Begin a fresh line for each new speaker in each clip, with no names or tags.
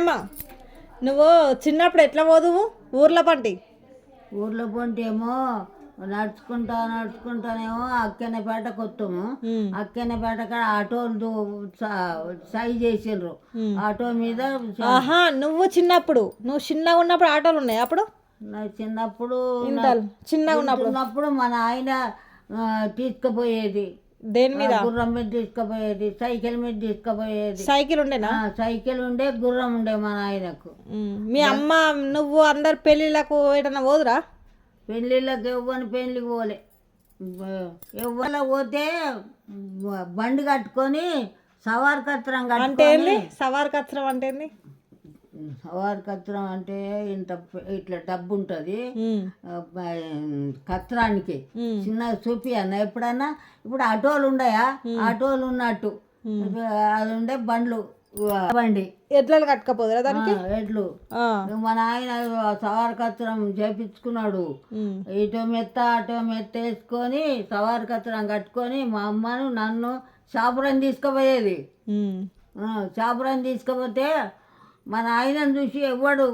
నాయనమ్మ నువ్వు చిన్నప్పుడు ఎట్లా పోదువు ఊర్ల పంటి?
ఊర్లో పొంటేమో నడుచుకుంటానేమో అక్కెన్నపేటకు వస్తాము. అక్కెన్నపేట కాడ ఆటోలు సైజ్ చేసిండ్రు. ఆటో మీద
ఆహా, నువ్వు చిన్నగా ఉన్నప్పుడు ఆటోలు ఉన్నాయి అప్పుడు?
చిన్నప్పుడు
చిన్నగా
మా నాయన తీసుకుపోయేది.
దేని మీద?
గుర్రం మీద తీసుకుపోయేది, సైకిల్ మీద తీసుకుపోయేది.
సైకిల్ ఉండేనా?
సైకిల్ ఉండే, గుర్రం ఉండే మా నాయనకు.
మీ అమ్మ నువ్వు అందరు పెళ్ళిళ్ళకు ఏదైనా పోదురా?
పెళ్ళిళ్ళకి ఎవ్వని పెళ్ళికి పోలే. ఎవ్వల పోతే బండి కట్టుకొని సవార్ కత్రం
అంటే సవార్ కత్రం అంటే ఏంది?
సవార్ కత్రం అంటే ఇట్లా డబ్బు ఉంటుంది కత్రానికి. చిన్నగా చూపియన్న ఎప్పుడన్నా. ఇప్పుడు ఆటోలు ఉండయా? ఆటోలు ఉన్నట్టు అది ఉండే బండి
ఎడ్లను కట్టుకపోదురా దానికి?
ఎడ్లు మా నాయన సవార్ కత్రం చేపించుకున్నాడు. ఇటో మెత్త అటో మెత్త వేసుకొని సవార్ కత్రం కట్టుకొని మా అమ్మను నన్ను చాపురం తీసుకుపోయేది. చాపురం తీసుకుపోతే మా నాయనను చూసి ఎవ్వడు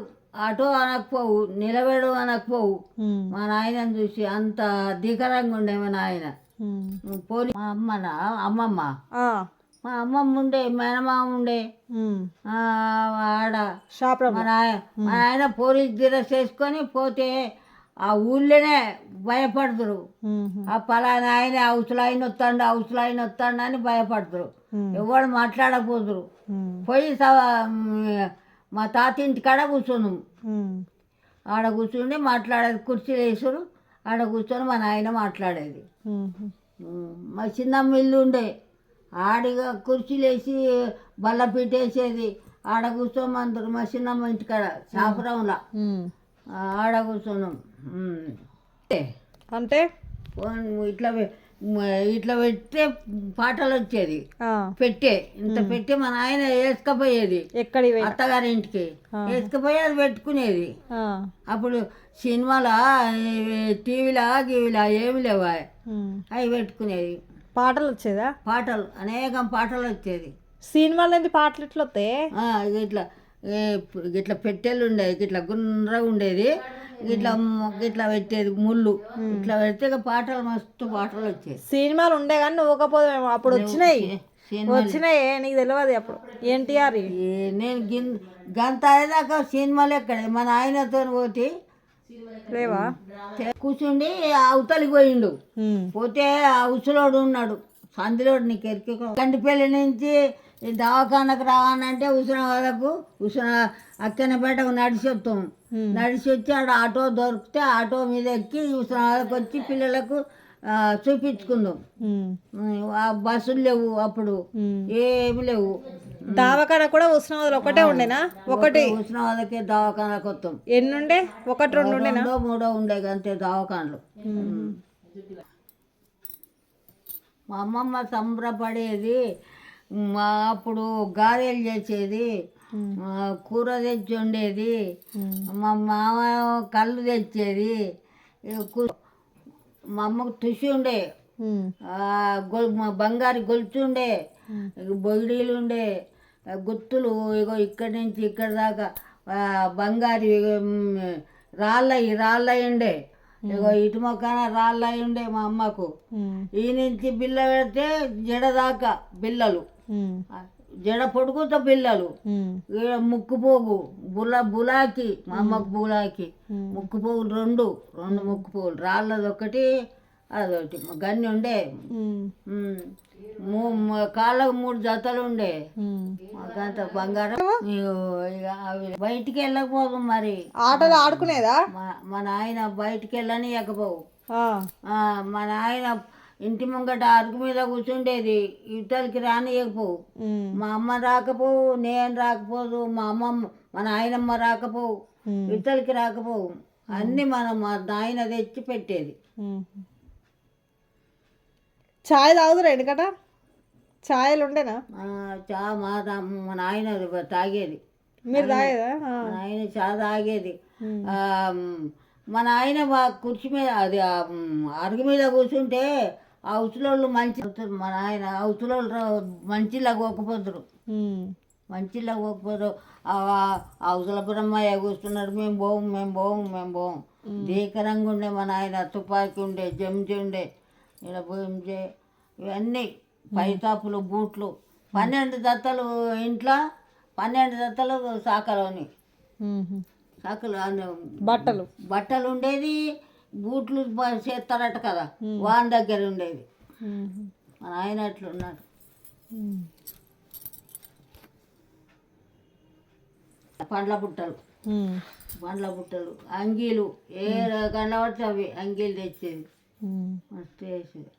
ఆటో అనకపోవు, నిలబెడు అనకపోవు. మా నాయనను చూసి అంత దిగరంగా ఉండే మా నాయన. మా అమ్మమ్మ మా అమ్మమ్మ ఉండే, మేనమామ ఉండే ఆడ మా నాయన పోలీస్ డ్రెస్ వేసుకొని పోతే ఆ ఊళ్ళోనే భయపడతారు. ఆ పలానా ఆయన అవసరాయన వస్తాడు అని భయపడతారు. ఎవరు మాట్లాడకపోతురు. పోయి మా తాత ఇంటి కాడ కూర్చున్నాం. ఆడ కూర్చుండి మాట్లాడేది. కుర్చీలు వేసారు, ఆడ కూర్చొని మా నాయన మాట్లాడేది. మా చిన్నమ్మ ఇల్లు ఉండే, ఆడిగా కుర్చీలు వేసి బల్ల పెట్టేసేది. ఆడ కూర్చోమంటారు మా చిన్నమ్మ ఇంటికాడ చాపురంలో. ఆడ కూర్చున్నాం.
అంటే
ఇట్లా పెట్టే పాటలు వచ్చేది. పెట్టే మా నాయన వేసుకపోయేది.
ఎక్కడి?
అత్తగారి ఇంటికి వేసుకపోయి అది పెట్టుకునేది. అప్పుడు సినిమాలా టీవీలా గీవీలా ఏమి లేవా, అవి పెట్టుకునేది.
పాటలు వచ్చేదా?
పాటలు అనేకం పాటలు వచ్చేది.
సినిమాలో పాటలు ఇట్లా వస్తాయి.
ఇట్లా పెట్టెలు ఉండేది, ఇట్లా గుండ్రగా ఉండేది. ఇట్లా పెట్టేది ముళ్ళు. ఇట్లా పెడితే పాటలు మస్తు పాటలు వచ్చేది.
సినిమాలు ఉండే కానీ నువ్వుకపోదేమో. అప్పుడు వచ్చినాయి నీకు తెలియదు అప్పుడు. ఎన్టీఆర్
నేను గంత అయ్యేదాకా సినిమాలు ఎక్కడ మా నాయనతో పోతే
లేవా?
కూర్చుండి అవతలికి పోయిండు. పోతే ఆ ఉసులోడు ఉన్నాడు, సందిలోడు. నీకు ఎరికి కంటిపల్లి నుంచి దవాఖానకు రావాలంటే అక్కెన్నపేటకు నడిచి వస్తాం. నడిచి వచ్చి ఆడ ఆటో దొరికితే ఆటో మీద ఎక్కి ఉస్మానాబాద్కి వచ్చి పిల్లలకు చూపించుకుందాం. బస్సులు లేవు అప్పుడు, ఏమి లేవు.
దవాఖాన కూడా ఉస్మానాబాద్ ఒకటే ఉండేనా? ఒకటి
ఉస్మానాబాద్కే దవాఖానకు వస్తాం.
ఎన్ని ఉండే? ఒకటి రెండు ఉండేనా?
మూడో ఉండే అంతే దవాఖానలు. మా అమ్మమ్మ సంబరపడేది. మా అప్పుడు గారెలు చేసేది, కూర తెచ్చి వండేది. మా మామ కళ్ళు తెచ్చేది. మా అమ్మకు తుషి ఉండే, బంగారు గొలుసు ఉండే, బొగిడీలు ఉండే, గుత్తులు. ఇగో ఇక్కడి నుంచి ఇక్కడ దాకా బంగారు రాళ్ళయి ఉండే. ఇగో ఇటు మొక్కన రాళ్ళయి ఉండే మా అమ్మకు. ఈ నుంచి బిల్ల పెడితే జడ దాకా బిల్లలు, జడ పొడుగుతో బిల్లలు. ముక్కుపోగు బులాకి, మా అమ్మకు బులాకి ముక్కుపోగులు రెండు ముక్కుపోగులు. రాళ్ళది ఒకటి, అదొకటి. గన్ని ఉండే. కాళ్ళకు 3 జతలు ఉండే. మాకంత బంగారం. బయటికి వెళ్ళకపోదు. మరి
ఆటలు ఆడుకునేదా?
మా నాయన బయటికి వెళ్ళనియకపోవు. మా నాయన ఇంటి ముంగట అరుగు మీద కూర్చుండేది. ఇవతలకి రానియకపోవు. మా అమ్మ రాకపోవు, నేను రాకపోదు, మా నాయనమ్మ రాకపోవు, ఇవతలకి రాకపోవు. అన్నీ మా నాయన తెచ్చి పెట్టేది.
ఛాయ్ తాగుదురా? ఎందుకట ఛాయలు ఉండేనా?
మా నాయన తాగేది.
మీరు తాగేదా?
మా నాయన చా తాగేది. మా నాయన కుర్చీ మీద అది అరుగు మీద కూర్చుంటే అవసలోళ్ళు మంచి. మా నాయన అవసలోళ్ళు మంచిలా గోకపోతురు. మంచిలో పోకపోరు అవసల బ్రహ్మయ్య కూర్చున్నాడు, మేము పోము. భీకరంగా ఉండే మా నాయన, తుపాకీ ఉండే, జంజి ఉండే, ఇలా భూమి ఇవన్నీ పైతాపులు, బూట్లు, 12 జతలు ఇంట్లో, 12 జతలు సాకలోని సాకలు బట్టలు ఉండేది. బూట్లు చేస్తారట కదా, వాని దగ్గర ఉండేది. మా నాయన అట్లున్నాడు. పండ్ల బుట్టలు, అంగీలు, ఏ గండ పడితే అవి అంగీలు తెచ్చేది, మస్తు వేసేది.